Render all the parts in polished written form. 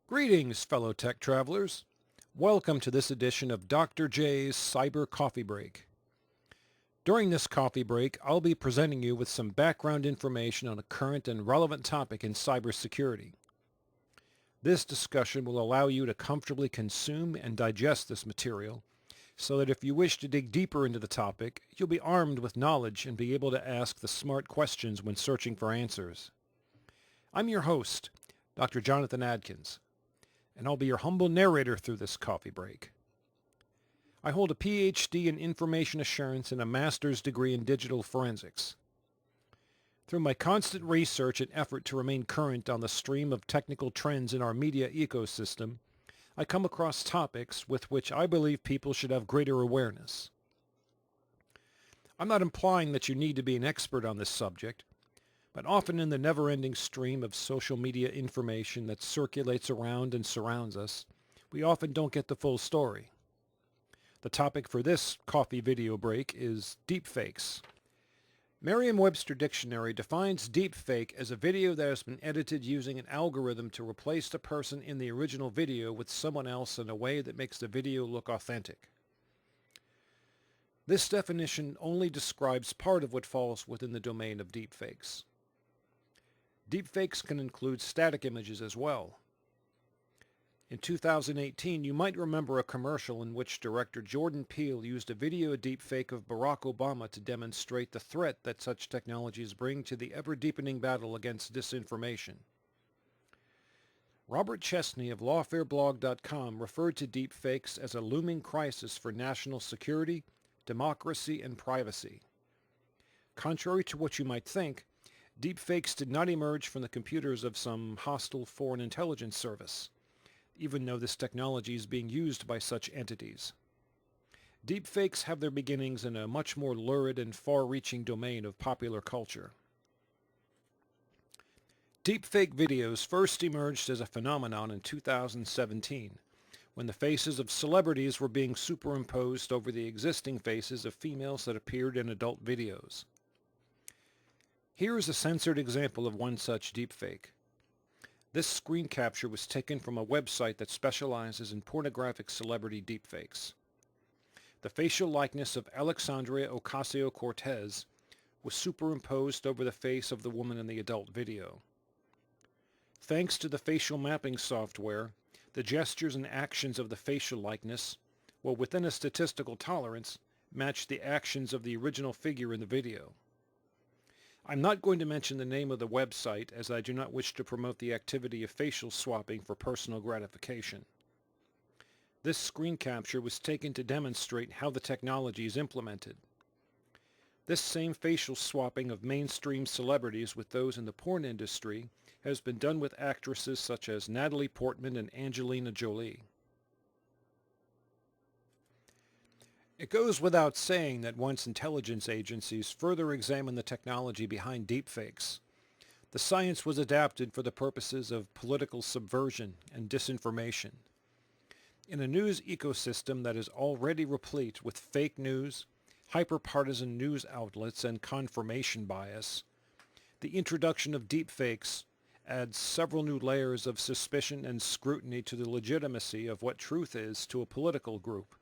Greetings, fellow tech travelers. Welcome to this edition of Dr. J's Cyber Coffee Break. During this coffee break, I'll be presenting you with some background information on a current and relevant topic in cybersecurity. This discussion will allow you to comfortably consume and digest this material so that if you wish to dig deeper into the topic, you'll be armed with knowledge and be able to ask the smart questions when searching for answers. I'm your host, Dr. Jonathan Adkins, and I'll be your humble narrator through this coffee break. I hold a PhD in information assurance and a master's degree in digital forensics. Through my constant research and effort to remain current on the stream of technical trends in our media ecosystem, I come across topics with which I believe people should have greater awareness. I'm not implying that you need to be an expert on this subject, but often in the never-ending stream of social media information that circulates around and surrounds us, we often don't get the full story. The topic for this coffee video break is deepfakes. Merriam-Webster Dictionary defines deepfake as a video that has been edited using an algorithm to replace the person in the original video with someone else in a way that makes the video look authentic. This definition only describes part of what falls within the domain of deepfakes. Deepfakes can include static images as well. In 2018, you might remember a commercial in which director Jordan Peele used a video deepfake of Barack Obama to demonstrate the threat that such technologies bring to the ever-deepening battle against disinformation. Robert Chesney of lawfareblog.com referred to deepfakes as a looming crisis for national security, democracy, and privacy. Contrary to what you might think, deepfakes did not emerge from the computers of some hostile foreign intelligence service, even though this technology is being used by such entities. Deepfakes have their beginnings in a much more lurid and far-reaching domain of popular culture. Deepfake videos first emerged as a phenomenon in 2017, when the faces of celebrities were being superimposed over the existing faces of females that appeared in adult videos. Here is a censored example of one such deepfake. This screen capture was taken from a website that specializes in pornographic celebrity deepfakes. The facial likeness of Alexandria Ocasio-Cortez was superimposed over the face of the woman in the adult video. Thanks to the facial mapping software, the gestures and actions of the facial likeness, while within a statistical tolerance, matched the actions of the original figure in the video. I'm not going to mention the name of the website as I do not wish to promote the activity of facial swapping for personal gratification. This screen capture was taken to demonstrate how the technology is implemented. This same facial swapping of mainstream celebrities with those in the porn industry has been done with actresses such as Natalie Portman and Angelina Jolie. It goes without saying that once intelligence agencies further examine the technology behind deepfakes, the science was adapted for the purposes of political subversion and disinformation. In a news ecosystem that is already replete with fake news, hyper-partisan news outlets, and confirmation bias, the introduction of deepfakes adds several new layers of suspicion and scrutiny to the legitimacy of what truth is to a political group.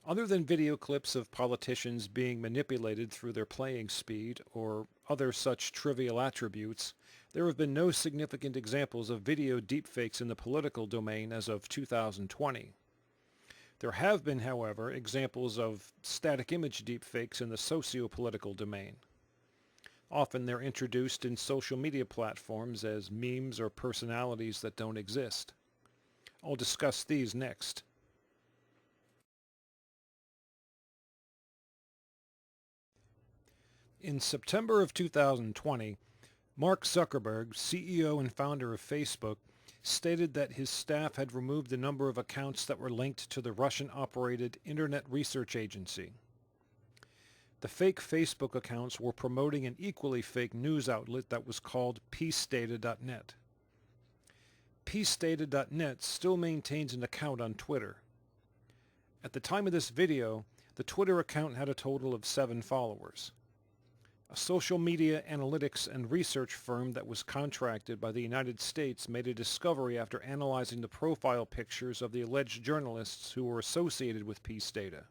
Other than video clips of politicians being manipulated through their playing speed or other such trivial attributes, there have been no significant examples of video deepfakes in the political domain as of 2020. There have been, however, examples of static image deepfakes in the socio-political domain. Often they're introduced in social media platforms as memes or personalities that don't exist. I'll discuss these next. In September of 2020, Mark Zuckerberg, CEO and founder of Facebook, stated that his staff had removed a number of accounts that were linked to the Russian-operated Internet Research Agency. The fake Facebook accounts were promoting an equally fake news outlet that was called peacedata.net. Peacedata.net still maintains an account on Twitter. At the time of this video, the Twitter account had a total of 7 followers. A social media analytics and research firm that was contracted by the United States made a discovery after analyzing the profile pictures of the alleged journalists who were associated with Peace Data.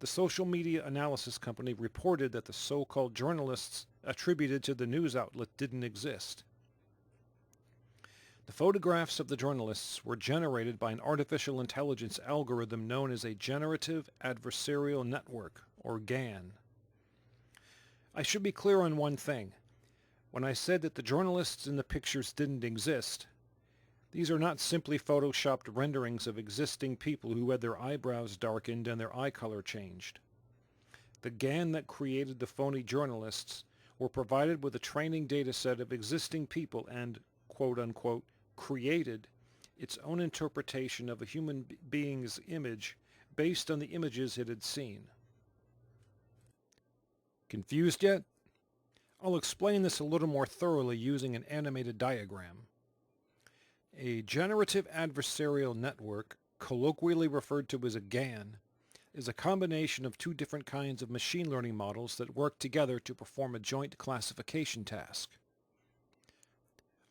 The social media analysis company reported that the so-called journalists attributed to the news outlet didn't exist. The photographs of the journalists were generated by an artificial intelligence algorithm known as a Generative Adversarial Network, or GAN. I should be clear on one thing. When I said that the journalists in the pictures didn't exist, these are not simply photoshopped renderings of existing people who had their eyebrows darkened and their eye color changed. The GAN that created the phony journalists were provided with a training data set of existing people and, quote-unquote, created its own interpretation of a human being's image based on the images it had seen. Confused yet? I'll explain this a little more thoroughly using an animated diagram. A generative adversarial network, colloquially referred to as a GAN, is a combination of two different kinds of machine learning models that work together to perform a joint classification task.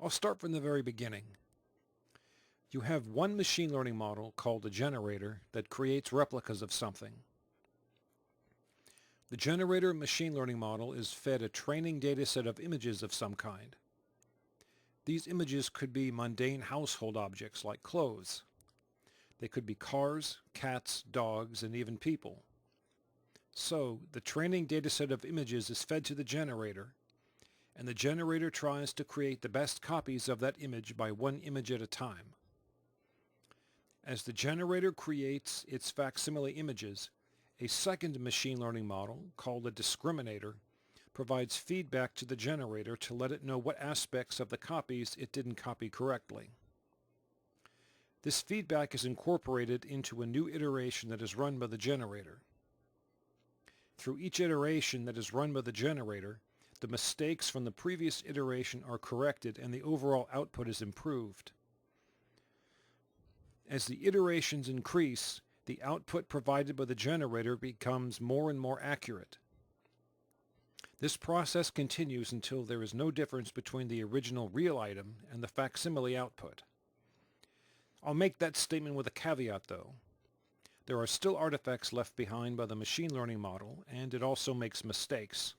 I'll start from the very beginning. You have one machine learning model called a generator that creates replicas of something. The generator machine learning model is fed a training data set of images of some kind. These images could be mundane household objects like clothes. They could be cars, cats, dogs, and even people. So, the training data set of images is fed to the generator, and the generator tries to create the best copies of that image by one image at a time. As the generator creates its facsimile images, a second machine learning model, called a discriminator, provides feedback to the generator to let it know what aspects of the copies it didn't copy correctly. This feedback is incorporated into a new iteration that is run by the generator. Through each iteration that is run by the generator, the mistakes from the previous iteration are corrected and the overall output is improved. As the iterations increase, the output provided by the generator becomes more and more accurate. This process continues until there is no difference between the original real item and the facsimile output. I'll make that statement with a caveat though. There are still artifacts left behind by the machine learning model, and it also makes mistakes.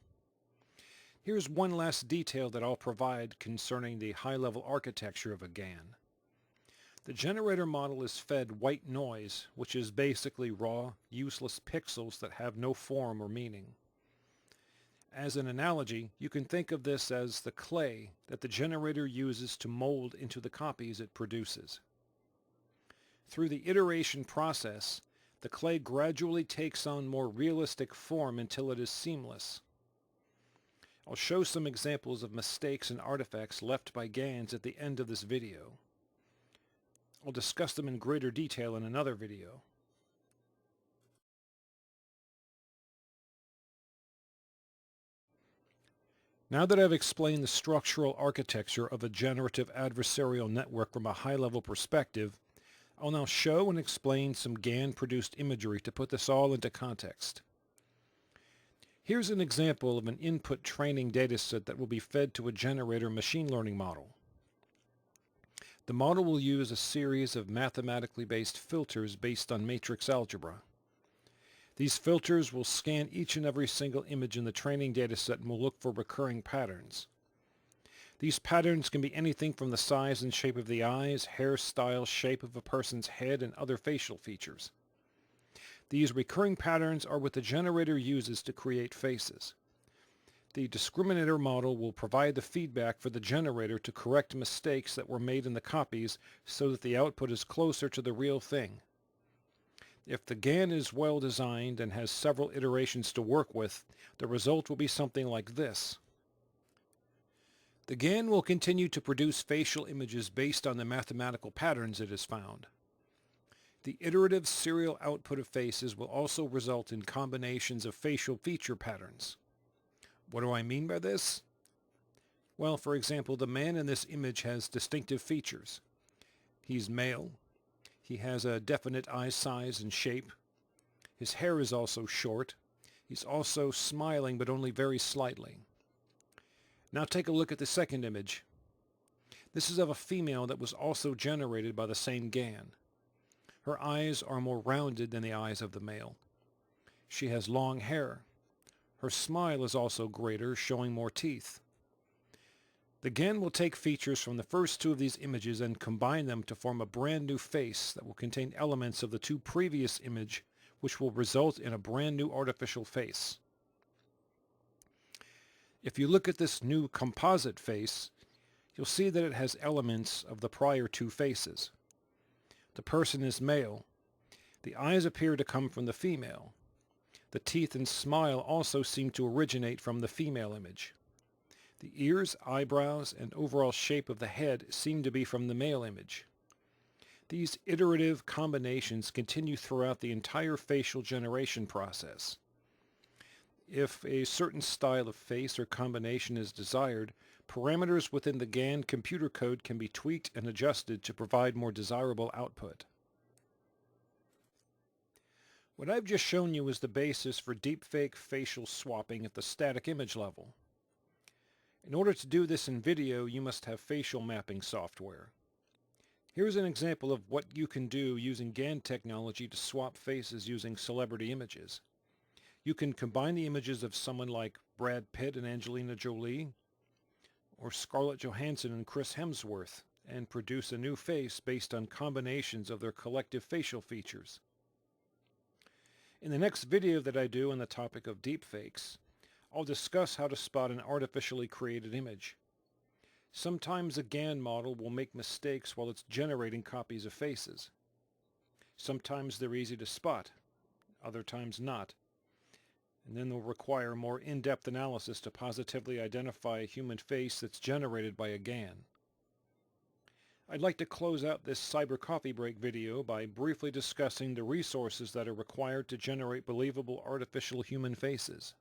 Here's one last detail that I'll provide concerning the high-level architecture of a GAN. The generator model is fed white noise, which is basically raw, useless pixels that have no form or meaning. As an analogy, you can think of this as the clay that the generator uses to mold into the copies it produces. Through the iteration process, the clay gradually takes on more realistic form until it is seamless. I'll show some examples of mistakes and artifacts left by GANs at the end of this video. I'll discuss them in greater detail in another video. Now that I've explained the structural architecture of a generative adversarial network from a high-level perspective, I'll now show and explain some GAN-produced imagery to put this all into context. Here's an example of an input training dataset that will be fed to a generator machine learning model. The model will use a series of mathematically based filters based on matrix algebra. These filters will scan each and every single image in the training dataset and will look for recurring patterns. These patterns can be anything from the size and shape of the eyes, hairstyle, shape of a person's head, and other facial features. These recurring patterns are what the generator uses to create faces. The discriminator model will provide the feedback for the generator to correct mistakes that were made in the copies so that the output is closer to the real thing. If the GAN is well designed and has several iterations to work with, the result will be something like this. The GAN will continue to produce facial images based on the mathematical patterns it has found. The iterative serial output of faces will also result in combinations of facial feature patterns. What do I mean by this? Well, for example, the man in this image has distinctive features. He's male. He has a definite eye size and shape. His hair is also short. He's also smiling, but only very slightly. Now take a look at the second image. This is of a female that was also generated by the same GAN. Her eyes are more rounded than the eyes of the male. She has long hair. Her smile is also greater, showing more teeth. The GAN will take features from the first two of these images and combine them to form a brand new face that will contain elements of the two previous images, which will result in a brand new artificial face. If you look at this new composite face, you'll see that it has elements of the prior two faces. The person is male. The eyes appear to come from the female. The teeth and smile also seem to originate from the female image. The ears, eyebrows, and overall shape of the head seem to be from the male image. These iterative combinations continue throughout the entire facial generation process. If a certain style of face or combination is desired, parameters within the GAN computer code can be tweaked and adjusted to provide more desirable output. What I've just shown you is the basis for deepfake facial swapping at the static image level. In order to do this in video, you must have facial mapping software. Here's an example of what you can do using GAN technology to swap faces using celebrity images. You can combine the images of someone like Brad Pitt and Angelina Jolie, or Scarlett Johansson and Chris Hemsworth, and produce a new face based on combinations of their collective facial features. In the next video that I do on the topic of deepfakes, I'll discuss how to spot an artificially created image. Sometimes a GAN model will make mistakes while it's generating copies of faces. Sometimes they're easy to spot, other times not. And then they'll require more in-depth analysis to positively identify a human face that's generated by a GAN. I'd like to close out this Cyber Coffee Break video by briefly discussing the resources that are required to generate believable artificial human faces.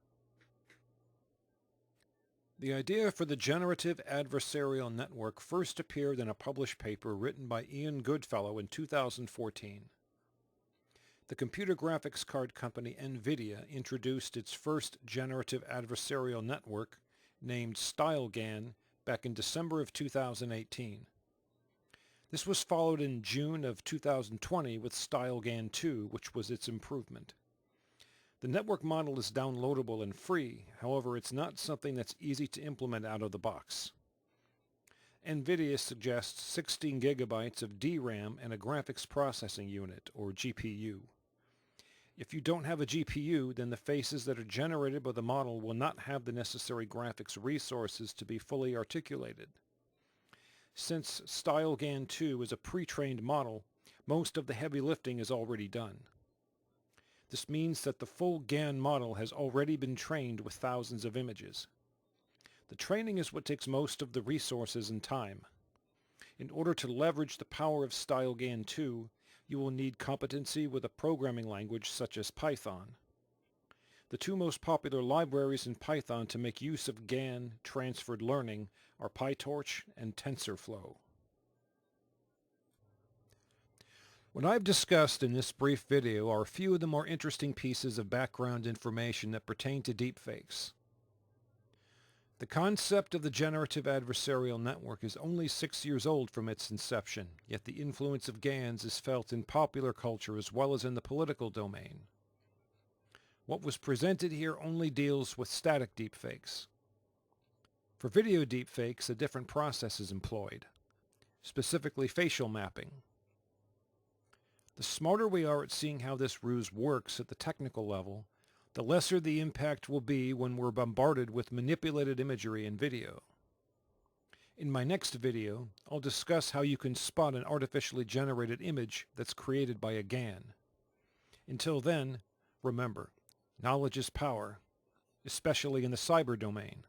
The idea for the generative adversarial network first appeared in a published paper written by Ian Goodfellow in 2014. The computer graphics card company NVIDIA introduced its first generative adversarial network, named StyleGAN, back in December of 2018. This was followed in June of 2020 with StyleGAN 2, which was its improvement. The network model is downloadable and free, however it's not something that's easy to implement out of the box. NVIDIA suggests 16 gigabytes of DRAM and a graphics processing unit, or GPU. If you don't have a GPU, then the faces that are generated by the model will not have the necessary graphics resources to be fully articulated. Since StyleGAN 2 is a pre-trained model, most of the heavy lifting is already done. This means that the full GAN model has already been trained with thousands of images. The training is what takes most of the resources and time. In order to leverage the power of StyleGAN 2, you will need competency with a programming language such as Python. The two most popular libraries in Python to make use of GAN transferred learning are PyTorch and TensorFlow. What I've discussed in this brief video are a few of the more interesting pieces of background information that pertain to deepfakes. The concept of the generative adversarial network is only 6 years old from its inception, yet the influence of GANs is felt in popular culture as well as in the political domain. What was presented here only deals with static deepfakes. For video deepfakes, a different process is employed, specifically facial mapping. The smarter we are at seeing how this ruse works at the technical level, the lesser the impact will be when we're bombarded with manipulated imagery and video. In my next video, I'll discuss how you can spot an artificially generated image that's created by a GAN. Until then, remember, knowledge is power, especially in the cyber domain.